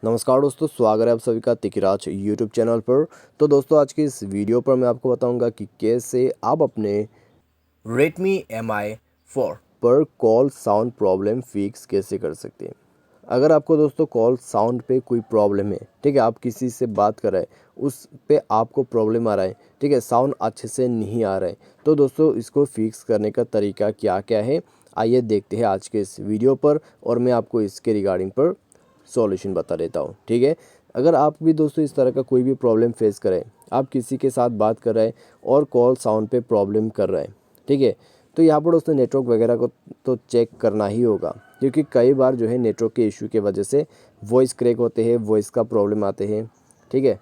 नमस्कार दोस्तों, स्वागत है आप सभी का तिकराज यूट्यूब चैनल पर। तो दोस्तों, आज की इस वीडियो पर मैं आपको बताऊंगा कि कैसे आप अपने Redmi Mi 4 पर कॉल साउंड प्रॉब्लम फिक्स कैसे कर सकते हैं। अगर आपको दोस्तों कॉल साउंड पे कोई प्रॉब्लम है, ठीक है, आप किसी से बात कर रहे हैं, उस पे आपको प्रॉब्लम आ रहा है, ठीक है, साउंड अच्छे से नहीं आ रहा है, तो दोस्तों इसको फिक्स करने का तरीका क्या क्या है, आइए देखते हैं आज के इस वीडियो पर और मैं आपको इसके रिगार्डिंग पर सॉल्यूशन बता देता हूँ। ठीक है, अगर आप भी दोस्तों इस तरह का कोई भी प्रॉब्लम फेस करें, आप किसी के साथ बात कर रहे हैं और कॉल साउंड पे प्रॉब्लम कर रहे हैं, ठीक है, तो यहाँ पर दोस्तों नेटवर्क वगैरह को तो चेक करना ही होगा, क्योंकि कई बार जो है नेटवर्क के इशू के वजह से वॉइस क्रैक होते हैं, वॉइस का प्रॉब्लम आते हैं, ठीक है,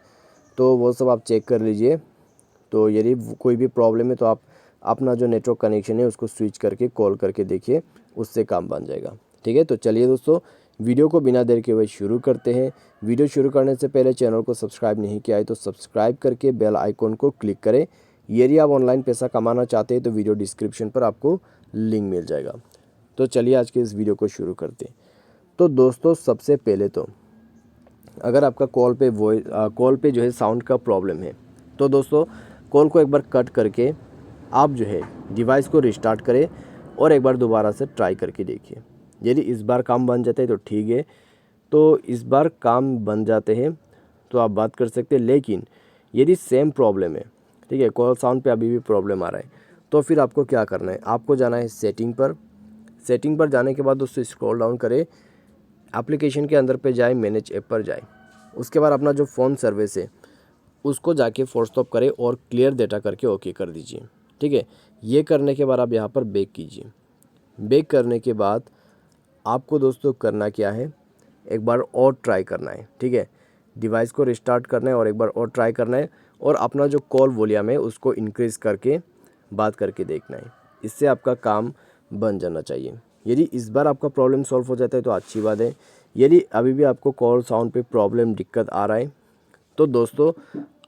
तो वो सब आप चेक कर लीजिए। तो यदि कोई भी प्रॉब्लम है तो आप अपना जो नेटवर्क कनेक्शन है उसको स्विच करके कॉल करके देखिए, उससे काम बन जाएगा। ठीक है, तो चलिए दोस्तों वीडियो को बिना देर के हुए शुरू करते हैं। वीडियो शुरू करने से पहले चैनल को सब्सक्राइब नहीं किया है तो सब्सक्राइब करके बेल आइकॉन को क्लिक करें। यदि आप ऑनलाइन पैसा कमाना चाहते हैं तो वीडियो डिस्क्रिप्शन पर आपको लिंक मिल जाएगा। तो चलिए आज के इस वीडियो को शुरू करते हैं। तो दोस्तों सबसे पहले तो अगर आपका कॉल पे जो है साउंड का प्रॉब्लम है, तो दोस्तों कॉल को एक बार कट करके आप जो है डिवाइस को रिस्टार्ट करें और एक बार दोबारा से ट्राई करके देखिए। यदि इस बार काम बन जाता है तो ठीक है, तो इस बार काम बन जाते हैं तो आप बात कर सकते हैं। लेकिन यदि सेम प्रॉब्लम है, ठीक है, कॉल साउंड पे अभी भी प्रॉब्लम आ रहा है, तो फिर आपको क्या करना है, आपको जाना है सेटिंग पर। सेटिंग पर जाने के बाद दोस्तों स्क्रॉल डाउन करें, एप्लीकेशन के अंदर पे जाए, मैनेज ऐप पर जाए, उसके बाद अपना जो फ़ोन सर्विस है उसको जाके फोर्स स्टॉप करें और क्लियर डेटा करके ओके कर दीजिए। ठीक है, ये करने के बाद आप यहाँ पर बैक कीजिए। बैक करने के बाद आपको दोस्तों करना क्या है, एक बार और ट्राई करना है। ठीक है, डिवाइस को रिस्टार्ट करना है और एक बार और ट्राई करना है और अपना जो कॉल वॉल्यूम है उसको इंक्रीज़ करके बात करके देखना है। इससे आपका काम बन जाना चाहिए। यदि इस बार आपका प्रॉब्लम सॉल्व हो जाता है तो अच्छी बात है। यदि अभी भी आपको कॉल साउंड पे प्रॉब्लम दिक्कत आ रहा है तो दोस्तों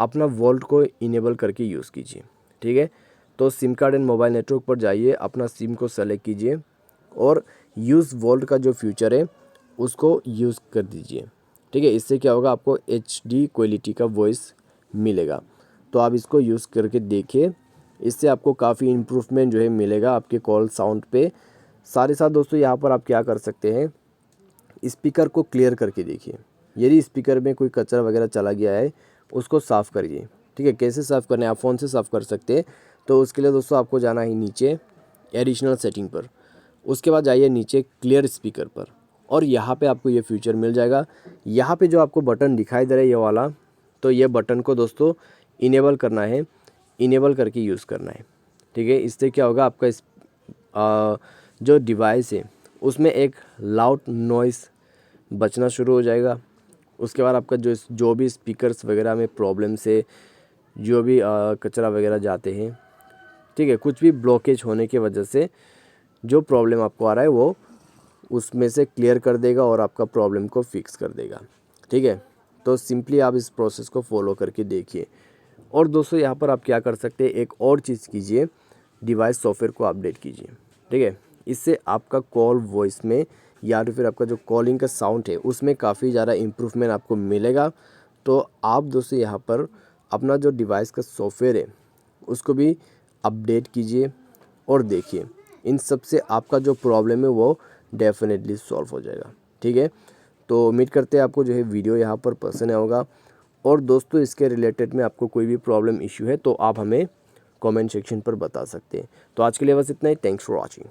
अपना वोल्ट को इनेबल करके यूज़ कीजिए। ठीक है, तो SIM card and mobile network पर जाइए, अपना सिम को सेलेक्ट कीजिए और यूज़ वोल्ट का जो फीचर है उसको यूज़ कर दीजिए। ठीक है, इससे क्या होगा, आपको HD क्वालिटी का वॉइस मिलेगा। तो आप इसको यूज़ करके देखिए, इससे आपको काफ़ी इम्प्रूवमेंट जो है मिलेगा आपके कॉल साउंड पे। साथ ही साथ दोस्तों यहाँ पर आप क्या कर सकते हैं, स्पीकर को क्लियर करके देखिए। यदि स्पीकर में कोई कचरा वगैरह चला गया है उसको साफ़ करिए। ठीक है, कैसे साफ़ करना है, आप फ़ोन से साफ़ कर सकते हैं। तो उसके लिए दोस्तों आपको जाना है नीचे एडिशनल सेटिंग पर, उसके बाद जाइए नीचे क्लियर स्पीकर पर और यहाँ पे आपको ये फीचर मिल जाएगा। यहाँ पे जो आपको बटन दिखाई दे रहा है ये वाला, तो ये बटन को दोस्तों इनेबल करना है, इनेबल करके यूज़ करना है। ठीक है, इससे क्या होगा, आपका जो डिवाइस है उसमें एक लाउड नॉइस बचना शुरू हो जाएगा। उसके बाद आपका जो भी स्पीकर्स वगैरह में प्रॉब्लम से जो भी कचरा वगैरह जाते हैं, ठीक है, कुछ भी ब्लॉकेज होने की वजह से जो प्रॉब्लम आपको आ रहा है वो उसमें से क्लियर कर देगा और आपका प्रॉब्लम को फिक्स कर देगा। ठीक है, तो सिंपली आप इस प्रोसेस को फॉलो करके देखिए। और दोस्तों यहाँ पर आप क्या कर सकते हैं, एक और चीज़ कीजिए, डिवाइस सॉफ्टवेयर को अपडेट कीजिए। ठीक है, इससे आपका कॉल वॉइस में या तो फिर आपका जो कॉलिंग का साउंड है उसमें काफ़ी ज़्यादा इम्प्रूवमेंट आपको मिलेगा। तो आप दोस्तों यहाँ पर अपना जो डिवाइस का सॉफ्टवेयर है उसको भी अपडेट कीजिए और देखिए, इन सब से आपका जो प्रॉब्लम है वो डेफिनेटली सॉल्व हो जाएगा। ठीक है, तो उम्मीद करते हैं आपको जो है वीडियो यहाँ पर पसंद आया होगा। और दोस्तों इसके रिलेटेड में आपको कोई भी प्रॉब्लम इशू है तो आप हमें कमेंट सेक्शन पर बता सकते हैं। तो आज के लिए बस इतना ही। Thanks for watching.